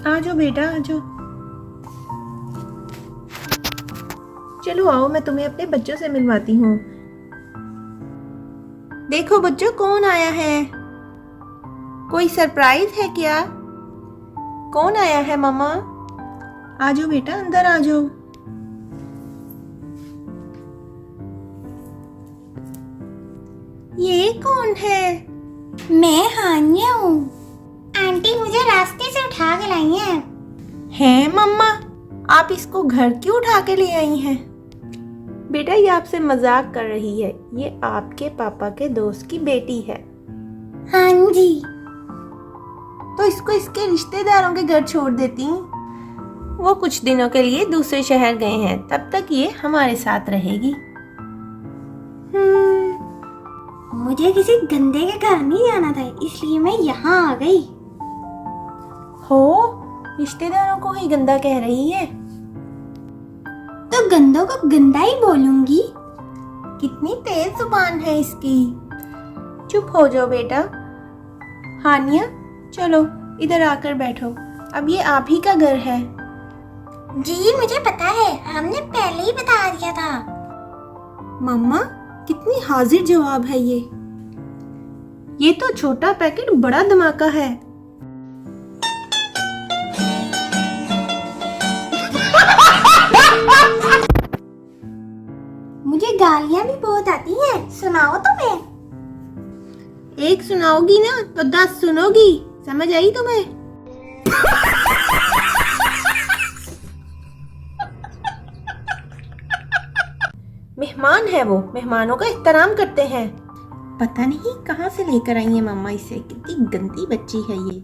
आ जाओ बेटा, आ जाओ। चलो आओ, मैं तुम्हें अपने बच्चों से मिलवाती हूँ। देखो बच्चों, कौन आया है? कोई सरप्राइज है क्या? कौन आया है मम्मा? आ जाओ बेटा, अंदर आ जाओ। ये कौन है? मैं हान्या हूँ। आंटी मुझे रास्ते से उठा के लाई हैं। है मम्मा, आप इसको घर क्यों उठा के ले आई हैं? बेटा ये आपसे मजाक कर रही है, ये आपके पापा के दोस्त की बेटी है। हाँ जी। तो इसको इसके रिश्तेदारों के घर छोड़ देती। वो कुछ दिनों के लिए दूसरे शहर गए हैं, तब तक ये हमारे साथ रहेगी। मुझे किसी गंदे के घर नहीं जाना था, इसलिए मैं यहाँ आ गई। हो, रिश्तेदारों को ही गंदा कह रही है? तो गंदों को गंदा ही बोलूंगी। कितनी तेज जुबान है इसकी। चुप हो जाओ बेटा। हानिया, चलो इधर आकर बैठो, अब ये आप ही का घर है। जी मुझे पता है, हमने पहले ही बता दिया था। मम्मा, कितनी हाजिर जवाब है ये तो छोटा पैकेट बड़ा धमाका है। मुझे गालियाँ भी बहुत आती हैं, सुनाओ तो मैं। एक सुनाओगी ना तो 10 सुनोगी, समझ आई तुम्हें? मेहमान है वो, मेहमानों का एहतराम करते हैं। पता नहीं कहाँ से लेकर आई है मम्मा इसे, कितनी गंदी बच्ची है ये।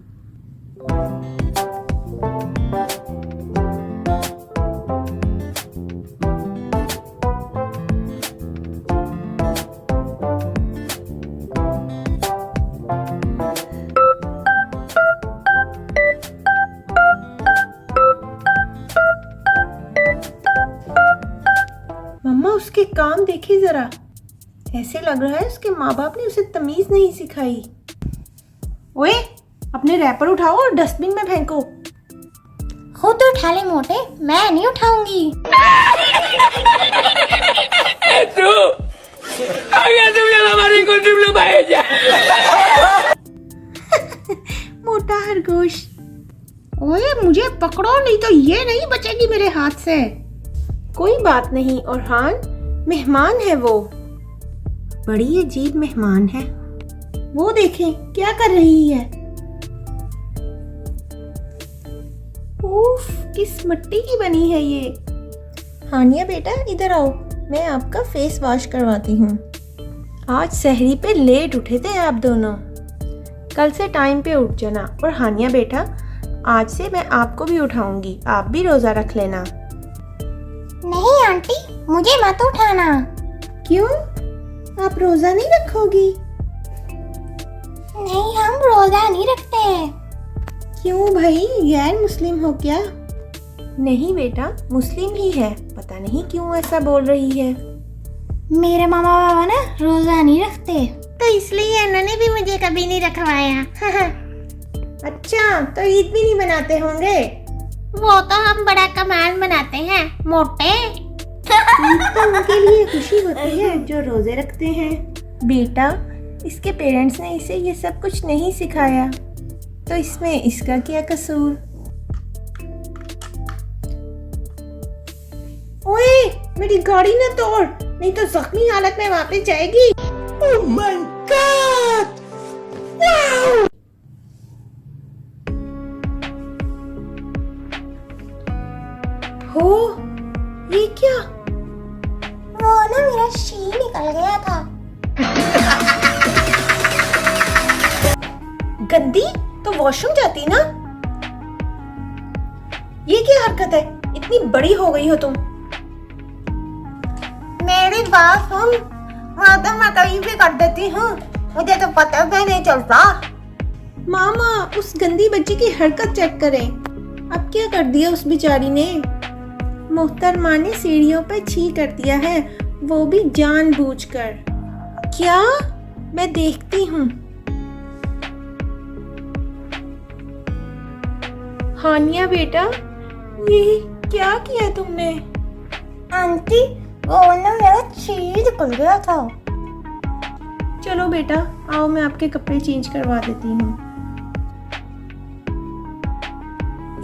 मम्मा उसके काम देखिए जरा, ऐसे लग रहा है उसके माँ बाप ने उसे तमीज नहीं सिखाई। ओए, अपने रैपर उठाओ और डस्टबिन में फेंको। खुद उठा ले मोटे, मैं नहीं उठाऊंगी। मोटा खरगोश। ओए मुझे पकड़ो, नहीं तो ये नहीं बचेगी मेरे हाथ से। कोई बात नहीं ओरहान, मेहमान है वो, बड़ी अजीब मेहमान है। वो देखें क्या कर रही है। उफ, किस मिट्टी की बनी है ये। हानिया बेटा इधर आओ, मैं आपका फेस वॉश करवाती हूँ। आज सहरी पे लेट उठे थे आप दोनों, कल से टाइम पे उठ जाना। और हानिया बेटा, आज से मैं आपको भी उठाऊंगी, आप भी रोजा रख लेना। नहीं आंटी, मुझे मत उठाना। क्यों, आप रोजा नहीं रखोगी? नहीं, हम रोजा नहीं रखते। क्यों भाई, गैर मुस्लिम हो क्या? नहीं बेटा, मुस्लिम ही है, पता नहीं क्यों ऐसा बोल रही है। मेरे मामा बाबा ना रोजा नहीं रखते, तो इसलिए उन्होंने भी मुझे कभी नहीं रखवाया। अच्छा, तो ईद भी नहीं मनाते होंगे? वो तो हम बड़ा कमाल मनाते हैं मोटे। ईद तो उनके लिए खुशी होती है जो रोजे रखते हैं। बेटा, इसके पेरेंट्स ने इसे ये सब कुछ नहीं सिखाया, तो इसमें इसका क्या कसूर? ओए, मेरी गाड़ी ना तोड़, नहीं तो जख्मी हालत में वापस जाएगी। Oh my God! वाओ! हो, ये क्या? वो ना मेरा शी निकल गया था। गंदी, तो वॉशरूम जाती ना। ये क्या हरकत है, इतनी बड़ी हो गई हो तुम। मेरी बात सुन, तो मैं कहीं भी कर देती हूँ, मुझे तो पता भी नहीं चलता। मामा, उस गंदी बच्ची की हरकत चेक करें, अब क्या कर दिया उस बेचारी ने। मोहतरमा ने सीढ़ियों पर छी कर दिया है, वो भी जानबूझकर। क्या? मैं देखती हूँ। हानिया बेटा, ये क्या किया तुमने? आंटी वो ना मेरा चीज निकल गया था। चलो बेटा, आओ मैं आपके कपड़े चेंज करवा देती हूँ।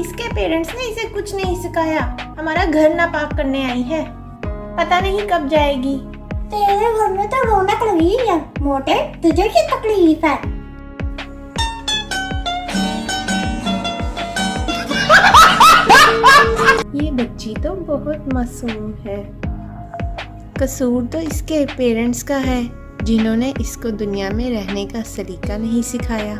इसके पेरेंट्स ने इसे कुछ नहीं सिखाया, हमारा घर नापाक करने आई है, पता नहीं कब जाएगी। तेरे घर में तो रौनक लगी है, मोटे तुझे क्या तकलीफ है? ये बच्ची तो बहुत मासूम है। कसूर तो इसके पेरेंट्स का है, जिन्होंने इसको दुनिया में रहने का सलीका नहीं सिखाया।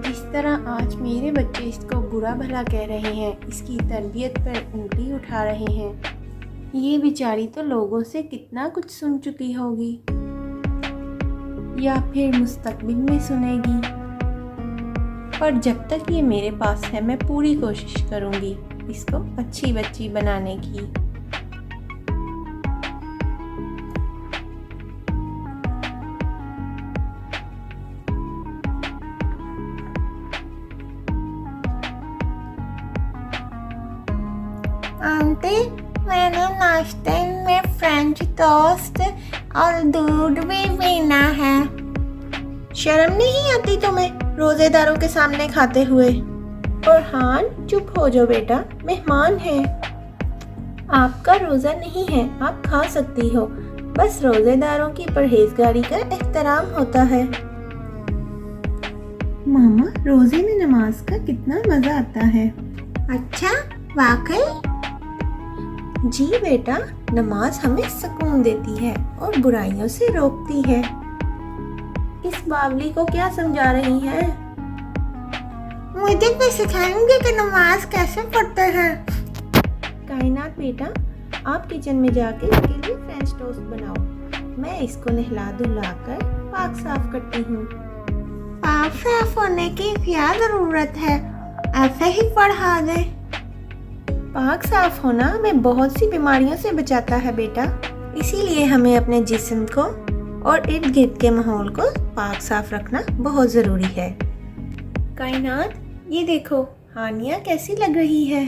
जिस तरह आज मेरे बच्चे इसको बुरा भला कह रहे हैं, इसकी तरबियत पर उंगली उठा रहे हैं, ये बेचारी तो लोगों से कितना कुछ सुन चुकी होगी, या फिर मुस्तकबिल में सुनेगी। पर जब तक ये मेरे पास है, मैं पूरी कोशिश करूँगी इसको अच्छी बच्ची बनाने की। आंटी मैंने नाश्ते में फ्रेंच टोस्ट और दूध भी पीना है। शर्म नहीं आती तुम्हें रोजेदारों के सामने खाते हुए? और हान, चुप हो जाओ बेटा, मेहमान है। आपका रोजा नहीं है, आप खा सकती हो, बस रोजेदारों की परहेजगारी का एहतराम होता है। मामा, रोजे में नमाज का कितना मजा आता है। अच्छा, वाकई? जी बेटा, नमाज हमें सुकून देती है और बुराइयों से रोकती है। इस बावली को क्या समझा रही हैं? मुझे भी सिखाएंगे कि नमाज कैसे पढ़ते हैं। कायनात बेटा, आप किचन में जाके इसके लिए फ्रेंच टोस्ट बनाओ, मैं इसको नहला धुलाकर पाक साफ करती हूँ। पाक साफ होने की क्या जरूरत है, ऐसे ही पढ़ा दे। पाक साफ होना हमें बहुत सी बीमारियों से बचाता है बेटा, इसीलिए हमें अपने जिस्म को और इर्द गिर्द के माहौल को पाक साफ रखना बहुत ज़रूरी है। कायनात, ये देखो हानिया कैसी लग रही है।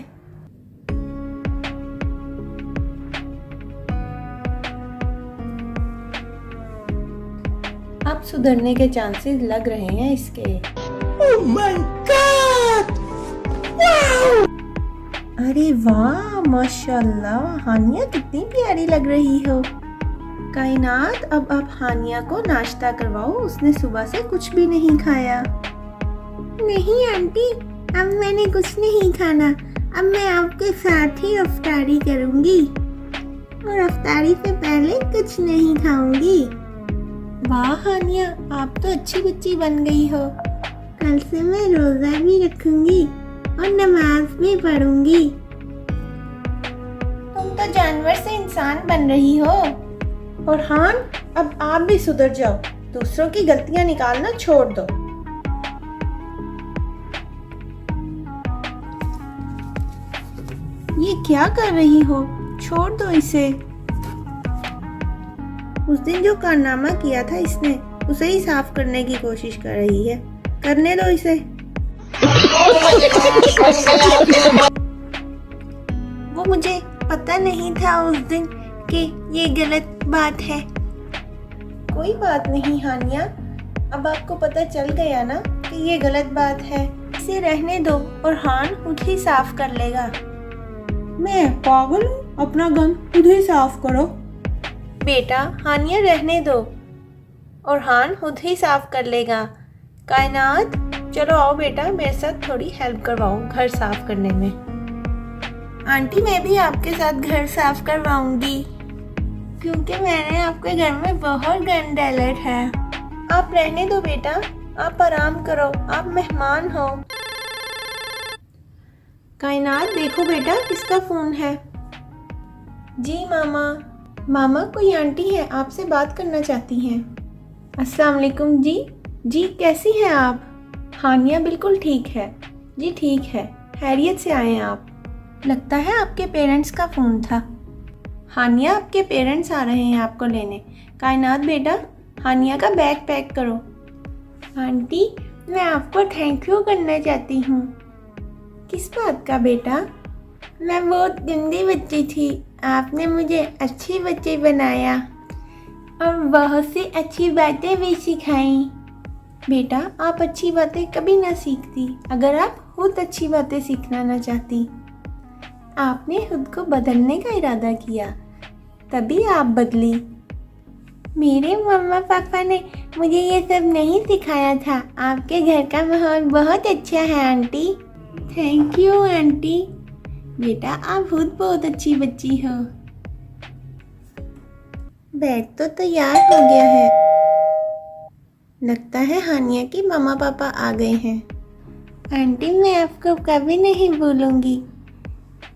अब सुधरने के चांसेस लग रहे हैं इसके। Oh my God! अरे वाह, माशाल्लाह, हानिया कितनी प्यारी लग रही हो। कायनात, अब आप हानिया को नाश्ता करवाओ, उसने सुबह से कुछ भी नहीं खाया। नहीं आंटी, अब मैंने कुछ नहीं खाना, अब मैं आपके साथ ही अफ्तारी करूंगी और अफ्तारी से पहले कुछ नहीं खाऊंगी। वाह हानिया, आप तो अच्छी बच्ची बन गई हो। कल से मैं रोजा भी रखूंगी और नमाज भी पढ़ूंगी। तुम तो जानवर से इंसान बन रही हो। और हान, अब आप भी सुधर जाओ, दूसरों की गलतियां निकालना छोड़ दो। ये क्या कर रही हो, छोड़ दो इसे। उस दिन जो कारनामा किया था इसने, उसे ही साफ करने की कोशिश कर रही है, करने दो इसे। वो मुझे पता नहीं था उस दिन कि ये गलत बात है। कोई बात नहीं हानिया, अब आपको पता चल गया ना कि ये गलत बात है, इसे रहने दो और हान खुद ही साफ कर लेगा। मैं पागल हूँ, अपना गंद खुद ही साफ करो। बेटा, हानिया रहने दो और हान खुद ही साफ कर लेगा। कायनात, चलो आओ बेटा, मेरे साथ थोड़ी हेल्प करवाओ घर साफ करने में। आंटी, मैं भी आपके साथ घर साफ करवाऊंगी, क्योंकि मैंने आपके घर में बहुत गंद डाला है। आप रहने दो बेटा, आप आराम करो, आप मेहमान हो। कायनात, देखो बेटा, किसका फोन है? जी मामा। मामा, कोई आंटी है, आपसे बात करना चाहती हैं। अस्सलाम वालेकुम जी। जी, कैसी हैं आप? हानिया बिल्कुल ठीक है जी, ठीक है, खैरियत से आए हैं आप? लगता है आपके पेरेंट्स का फ़ोन था। हानिया, आपके पेरेंट्स आ रहे हैं आपको लेने। कायनात बेटा, हानिया का बैग पैक करो। आंटी, मैं आपको थैंक यू करना चाहती हूँ। किस बात का बेटा? मैं बहुत गंदी बच्ची थी, आपने मुझे अच्छी बच्ची बनाया और बहुत सी अच्छी बातें भी सिखाई। बेटा, आप अच्छी बातें कभी ना सीखती अगर आप खुद अच्छी बातें सीखना ना चाहती। आपने खुद को बदलने का इरादा किया, तभी आप बदली। मेरे मम्मा पापा ने मुझे ये सब नहीं सिखाया था। आपके घर का माहौल बहुत अच्छा है आंटी। Thank you aunty. बेटा, आप खुद बहुत अच्छी बच्ची हो। बैग तो तैयार हो गया है। लगता है हानिया की मम्मा पापा आ गए हैं। आंटी, मैं आपको कभी नहीं भूलूंगी।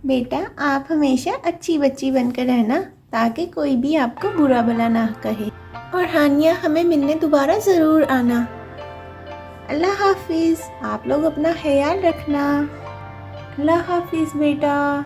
बेटा, आप हमेशा अच्छी बच्ची बनकर रहना ताकि कोई भी आपको बुरा भला ना कहे। और हानिया, हमें मिलने दोबारा ज़रूर आना। अल्लाह हाफिज़। आप लोग अपना ख्याल रखना। अल्लाह हाफिज़ बेटा।